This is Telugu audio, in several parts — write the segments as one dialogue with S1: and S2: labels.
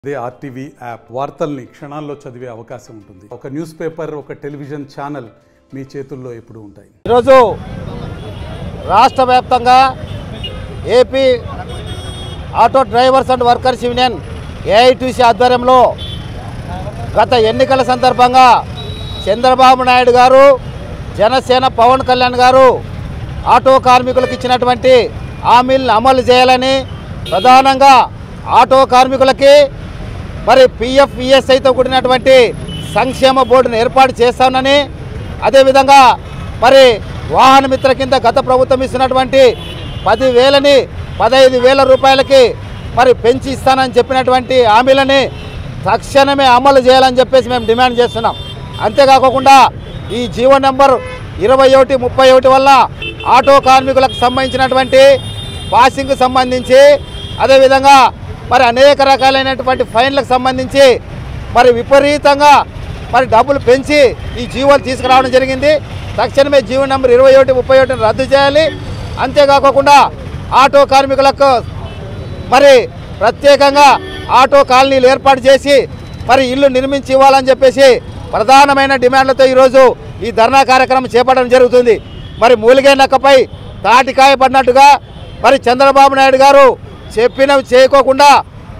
S1: అదే ఆర్టీవీ యాప్ వార్తల్ని క్షణాల్లో చదివే అవకాశం ఉంటుంది. ఒక న్యూస్ పేపర్, ఒక టెలివిజన్ ఛానల్ మీ చేతుల్లో ఎప్పుడూ ఉంటాయి.
S2: ఈరోజు రాష్ట్ర వ్యాప్తంగా AP auto drivers and workers union AITC ఆధ్వర్యంలో గత ఎన్నికల సందర్భంగా చంద్రబాబు నాయుడు గారు, జనసేన పవన్ కళ్యాణ్ గారు ఆటో కార్మికులకు ఇచ్చినటువంటి హామీలను అమలు చేయాలని, ప్రధానంగా ఆటో కార్మికులకి మరి పిఎఫ్ ఈఎస్ఐతో కూడినటువంటి సంక్షేమ బోర్డును ఏర్పాటు చేస్తానని, అదేవిధంగా మరి వాహన మిత్ర కింద గత ప్రభుత్వం ఇస్తున్నటువంటి 10,000ని 15,000 రూపాయలకి మరి పెంచి ఇస్తానని చెప్పినటువంటి హామీలని తక్షణమే అమలు చేయాలని చెప్పేసి మేము డిమాండ్ చేస్తున్నాం. అంతేకాకుండా ఈ జీవో నెంబర్ 21, 31 వల్ల ఆటో కార్మికులకు సంబంధించినటువంటి పాసింగ్కు సంబంధించి, అదేవిధంగా మరి అనేక రకాలైనటువంటి ఫైన్లకు సంబంధించి మరి విపరీతంగా మరి డబ్బులు పెంచి ఈ జీవోలు తీసుకురావడం జరిగింది. తక్షణమే జీవో నెంబర్ 21, 31 రద్దు చేయాలి. అంతేకాకుండా ఆటో కార్మికులకు మరి ప్రత్యేకంగా ఆటో కాలనీలు ఏర్పాటు చేసి మరి ఇల్లు నిర్మించి ఇవ్వాలని చెప్పేసి ప్రధానమైన డిమాండ్లతో ఈరోజు ఈ ధర్నా కార్యక్రమం చేపట్టడం జరుగుతుంది. మరి మూలిగే నక్కపై తాటికాయ పడినట్టుగా మరి చంద్రబాబు నాయుడు గారు చెప్పినవి చేయకోకుండా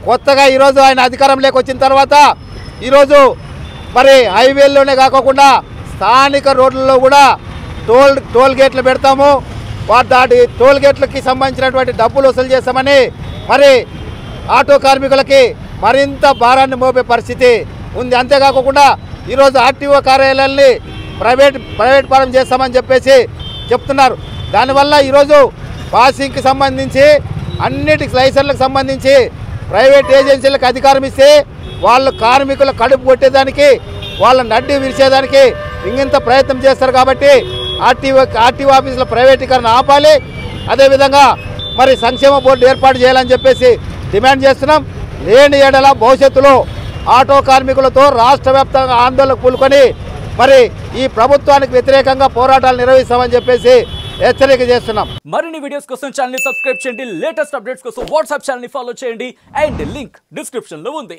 S2: కొత్తగా ఈరోజు ఆయన అధికారంలోకి వచ్చిన తర్వాత ఈరోజు మరి హైవేల్లోనే కాకుండా స్థానిక రోడ్లలో కూడా టోల్ గేట్లు పెడతాము, వాటి టోల్ గేట్లకి సంబంధించినటువంటి డబ్బులు వసూలు చేస్తామని మరి ఆటో కార్మికులకి మరింత భారాన్ని మోపే పరిస్థితి ఉంది. అంతేకాకుండా ఈరోజు ఆర్టీఓ కార్యాలయాల్ని ప్రైవేట్ పరం చేస్తామని చెప్పేసి చెప్తున్నారు. దానివల్ల ఈరోజు పాసింగ్కి సంబంధించి అన్నిటికి లైసెన్స్లకు సంబంధించి ప్రైవేట్ ఏజెన్సీలకు అధికారం ఇస్తే వాళ్ళు కార్మికుల కడుపు కొట్టేదానికి, వాళ్ళ నడ్డి విరిచేదానికి ఇంత ప్రయత్నం చేస్తారు. కాబట్టి ఆర్టీఓ ఆఫీసుల ప్రైవేటీకరణ ఆపాలి. అదేవిధంగా మరి సంక్షేమ బోర్డు ఏర్పాటు చేయాలని చెప్పేసి డిమాండ్ చేస్తున్నాం. లేని ఏడల భవిష్యత్తులో ఆటో కార్మికులతో రాష్ట్ర వ్యాప్తంగా ఆందోళనకు పూనుకొని మరి ఈ ప్రభుత్వానికి వ్యతిరేకంగా పోరాటాలు నిర్వహిస్తామని చెప్పేసి హెచ్చరిక చేస్తున్నాం.
S3: మరిన్ని వీడియోస్ కోసం ఛానల్ ని సబ్స్క్రైబ్ చేయండి. లేటెస్ట్ అప్డేట్స్ కోసం వాట్సాప్ ఛానల్ ని ఫాలో చేయండి. అండ్ లింక్ డిస్క్రిప్షన్ లో ఉంది.